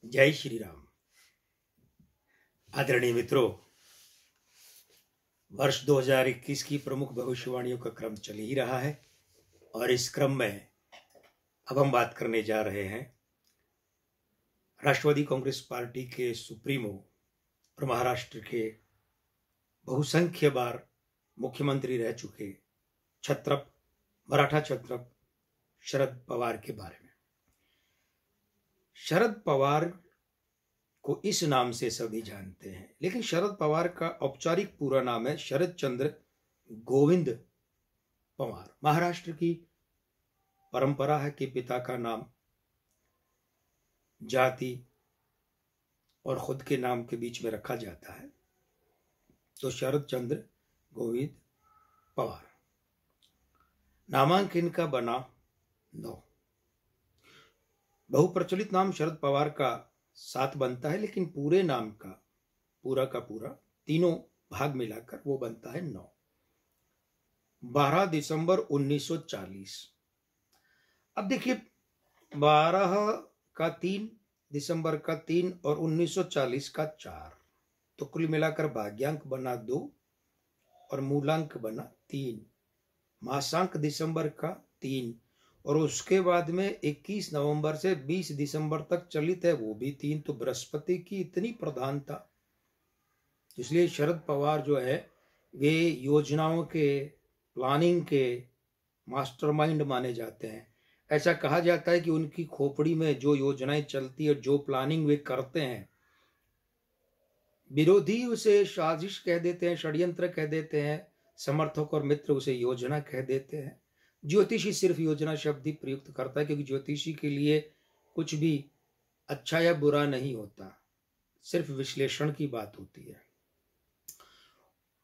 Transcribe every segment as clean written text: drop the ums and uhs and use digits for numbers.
जय श्री राम। आदरणीय मित्रों, वर्ष 2021 की प्रमुख भविष्यवाणियों का क्रम चल ही रहा है और इस क्रम में अब हम बात करने जा रहे हैं राष्ट्रवादी कांग्रेस पार्टी के सुप्रीमो और महाराष्ट्र के बहुसंख्य बार मुख्यमंत्री रह चुके मराठा छत्रप शरद पवार के बारे में। शरद पवार को इस नाम से सभी जानते हैं, लेकिन शरद पवार का औपचारिक पूरा नाम है शरद चंद्र गोविंद पवार। महाराष्ट्र की परंपरा है कि पिता का नाम, जाति और खुद के नाम के बीच में रखा जाता है, तो शरद चंद्र गोविंद पवार। नामांकन इनका बना 9। बहुप्रचलित नाम शरद पवार का 7 बनता है, लेकिन पूरे नाम का पूरा तीनों भाग मिलाकर वो बनता है 9। 12 दिसंबर 1940। अब देखिए, 12 का 3, दिसंबर का 3 और 1940 का 4, तो कुल मिलाकर भाग्यांक बना 2 और मूलांक बना 3। मासांक दिसंबर का 3 और उसके बाद में 21 नवंबर से 20 दिसंबर तक चलित है, वो भी 3। तो बृहस्पति की इतनी प्रधानता, इसलिए शरद पवार जो है वे योजनाओं के, प्लानिंग के मास्टरमाइंड माने जाते हैं। ऐसा कहा जाता है कि उनकी खोपड़ी में जो योजनाएं चलती है, जो प्लानिंग वे करते हैं, विरोधी उसे साजिश कह देते हैं, षड्यंत्र कह देते हैं, समर्थक और मित्र उसे योजना कह देते हैं। ज्योतिषी सिर्फ योजना शब्द ही प्रयुक्त करता है, क्योंकि ज्योतिषी के लिए कुछ भी अच्छा या बुरा नहीं होता, सिर्फ विश्लेषण की बात होती है।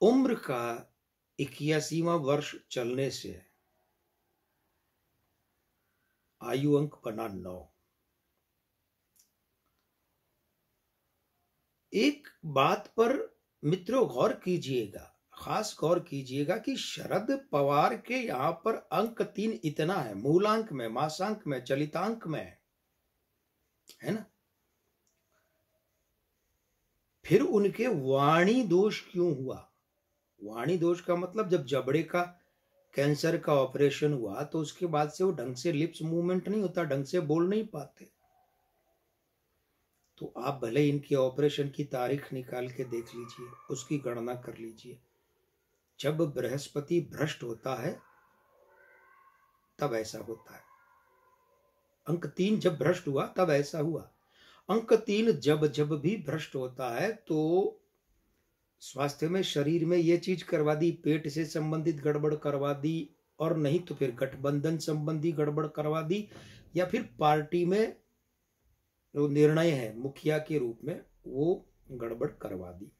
उम्र का 81वां वर्ष चलने से आयु अंक बना 9। एक बात पर मित्रों गौर कीजिएगा, खास गौर कीजिएगा कि शरद पवार के यहां पर अंक 3 इतना है, मूलांक में, मासांक में, चलितांक में, है ना। फिर उनके वाणी दोष क्यों हुआ? वाणी दोष का मतलब, जब जबड़े का कैंसर का ऑपरेशन हुआ तो उसके बाद से वो ढंग से लिप्स मूवमेंट नहीं होता, ढंग से बोल नहीं पाते। तो आप भले इनके ऑपरेशन की तारीख निकाल के देख लीजिए, उसकी गणना कर लीजिए। जब बृहस्पति भ्रष्ट होता है तब ऐसा होता है। अंक 3 जब भ्रष्ट हुआ तब ऐसा हुआ। अंक 3 जब भी भ्रष्ट होता है तो स्वास्थ्य में, शरीर में ये चीज करवा दी, पेट से संबंधित गड़बड़ करवा दी, और नहीं तो फिर गठबंधन संबंधी गड़बड़ करवा दी, या फिर पार्टी में जो निर्णय है मुखिया के रूप में वो गड़बड़ करवा दी।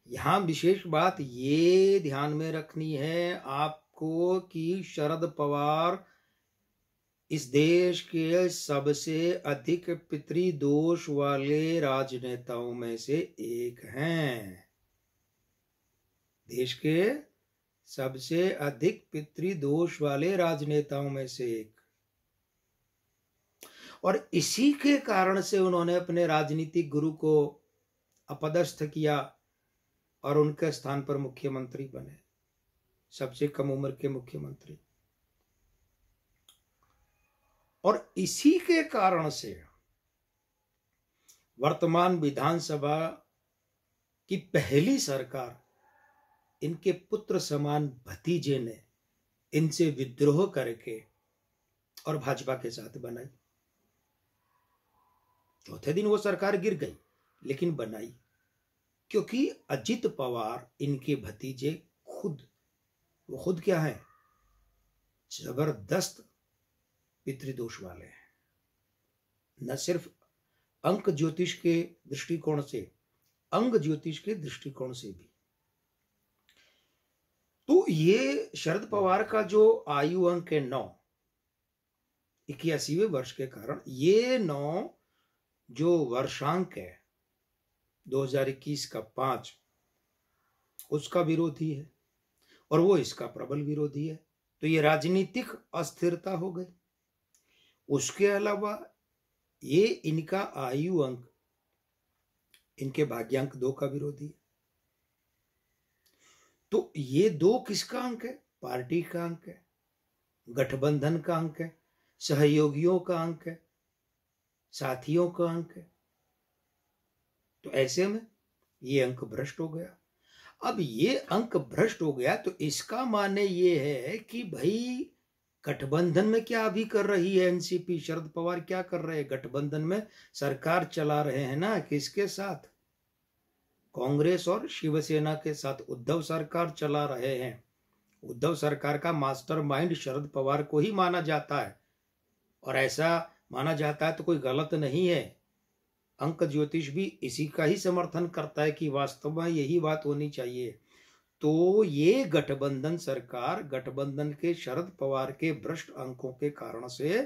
यहां विशेष बात ये ध्यान में रखनी है आपको कि शरद पवार इस देश के सबसे अधिक पितृदोष वाले राजनेताओं में से एक हैं। देश के सबसे अधिक पितृदोष वाले राजनेताओं में से एक, और इसी के कारण से उन्होंने अपने राजनीतिक गुरु को अपदस्थ किया और उनके स्थान पर मुख्यमंत्री बने, सबसे कम उम्र के मुख्यमंत्री। और इसी के कारण से वर्तमान विधानसभा की पहली सरकार इनके पुत्र समान भतीजे ने इनसे विद्रोह करके और भाजपा के साथ बनाई। चौथे दिन वो सरकार गिर गई, लेकिन बनाई, क्योंकि अजित पवार इनके भतीजे खुद क्या है, जबरदस्त पितृदोष वाले हैं। न सिर्फ अंक ज्योतिष के दृष्टिकोण से, अंग ज्योतिष के दृष्टिकोण से भी। तो ये शरद पवार का जो आयु अंक है 9, 81वें वर्ष के कारण, ये 9 जो वर्षांक है 2021 का 5, उसका विरोधी है और वो इसका प्रबल विरोधी है। तो ये राजनीतिक अस्थिरता हो गई। उसके अलावा ये इनका आयु अंक इनके भाग्यांक 2 का विरोधी है। तो ये 2 किसका अंक है? पार्टी का अंक है, गठबंधन का अंक है, सहयोगियों का अंक है, साथियों का अंक है। तो ऐसे में ये अंक भ्रष्ट हो गया। अब ये अंक भ्रष्ट हो गया तो इसका माने ये है कि भाई गठबंधन में क्या अभी कर रही है एनसीपी, शरद पवार क्या कर रहे हैं? गठबंधन में सरकार चला रहे हैं ना, किसके साथ? कांग्रेस और शिवसेना के साथ उद्धव सरकार चला रहे हैं। उद्धव सरकार का मास्टरमाइंड शरद पवार को ही माना जाता है, और ऐसा माना जाता है तो कोई गलत नहीं है। अंक ज्योतिष भी इसी का ही समर्थन करता है कि वास्तव में यही बात होनी चाहिए। तो ये गठबंधन सरकार गठबंधन के शरद पवार के भ्रष्ट अंकों के कारण से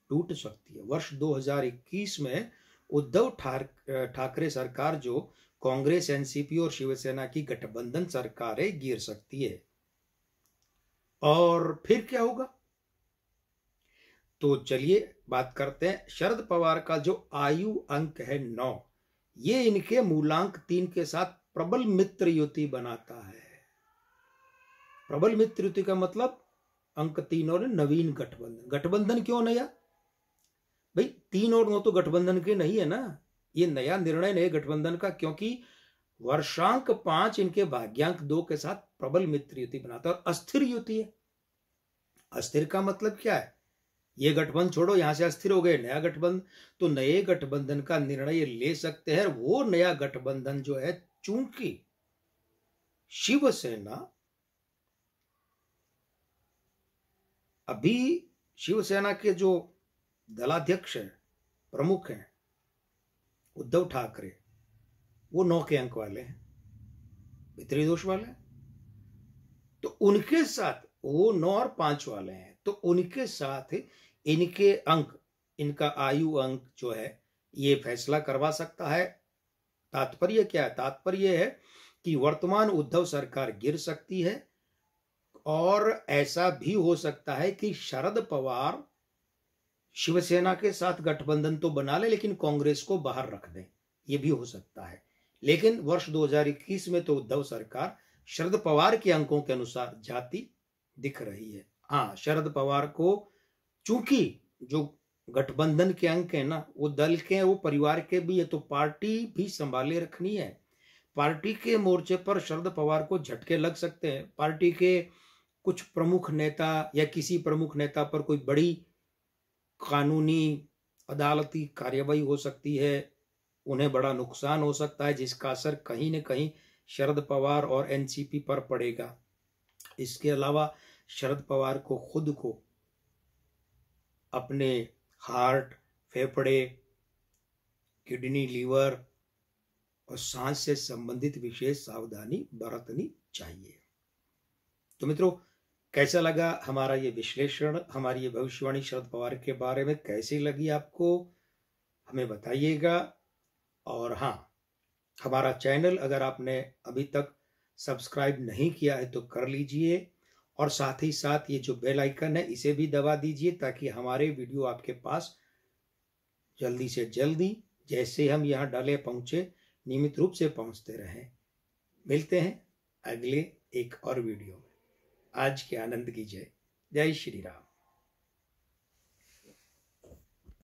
टूट सकती है। वर्ष 2021 में उद्धव ठाकरे सरकार जो कांग्रेस, एनसीपी और शिवसेना की गठबंधन सरकारें गिर सकती है। और फिर क्या होगा? तो चलिए बात करते हैं। शरद पवार का जो आयु अंक है 9, ये इनके मूलांक 3 के साथ प्रबल मित्र युति बनाता है। प्रबल मित्र युति का मतलब अंक 3 और नवीन गठबंधन। गठबंधन क्यों नया? भाई 3 और 9 तो गठबंधन के नहीं है ना, ये नया निर्णय नहीं गठबंधन का, क्योंकि वर्षांक 5 इनके भाग्यांक 2 के साथ प्रबल मित्र युति बनाता है। और अस्थिर युति है। अस्थिर का मतलब क्या है? ये गठबंधन छोड़ो, यहां से अस्थिर हो गए, नया गठबंधन। तो नए गठबंधन का निर्णय ले सकते हैं। वो नया गठबंधन जो है, चूंकि शिवसेना अभी शिवसेना के जो दलाध्यक्ष हैं, प्रमुख हैं उद्धव ठाकरे, वो 9 के अंक वाले हैं, पितृ दोष वाले हैं। तो उनके साथ वो 9 और 5 वाले हैं, तो उनके साथ इनके अंक, इनका आयु अंक जो है, ये फैसला करवा सकता है। तात्पर्य क्या है? तात्पर्य है कि वर्तमान उद्धव सरकार गिर सकती है, और ऐसा भी हो सकता है कि शरद पवार शिवसेना के साथ गठबंधन तो बना ले लेकिन कांग्रेस को बाहर रख दें, ये भी हो सकता है। लेकिन वर्ष 2021 में तो उद्धव सरकार शरद पवार के अंकों के अनुसार जाती दिख रही है। हाँ, शरद पवार को चूंकि जो गठबंधन के अंक है ना, वो दल के हैं, वो परिवार के भी है, तो पार्टी भी संभाले रखनी है। पार्टी के मोर्चे पर शरद पवार को झटके लग सकते हैं। पार्टी के कुछ प्रमुख नेता या किसी प्रमुख नेता पर कोई बड़ी कानूनी अदालती कार्यवाही हो सकती है, उन्हें बड़ा नुकसान हो सकता है, जिसका असर कहीं न कहीं शरद पवार और एनसीपी पर पड़ेगा। इसके अलावा शरद पवार को खुद को अपने हार्ट, फेफड़े, किडनी, लीवर और सांस से संबंधित विशेष सावधानी बरतनी चाहिए। तो मित्रों, कैसा लगा हमारा ये विश्लेषण, हमारी ये भविष्यवाणी शरद पवार के बारे में? कैसी लगी आपको, हमें बताइएगा। और हाँ, हमारा चैनल अगर आपने अभी तक सब्सक्राइब नहीं किया है तो कर लीजिए, और साथ ही साथ ये जो बेल आइकन है इसे भी दबा दीजिए, ताकि हमारे वीडियो आपके पास जल्दी से जल्दी, जैसे हम यहाँ डाले पहुँचे, नियमित रूप से पहुँचते रहें। मिलते हैं अगले एक और वीडियो में। आज के आनंद की जय। जय श्री राम।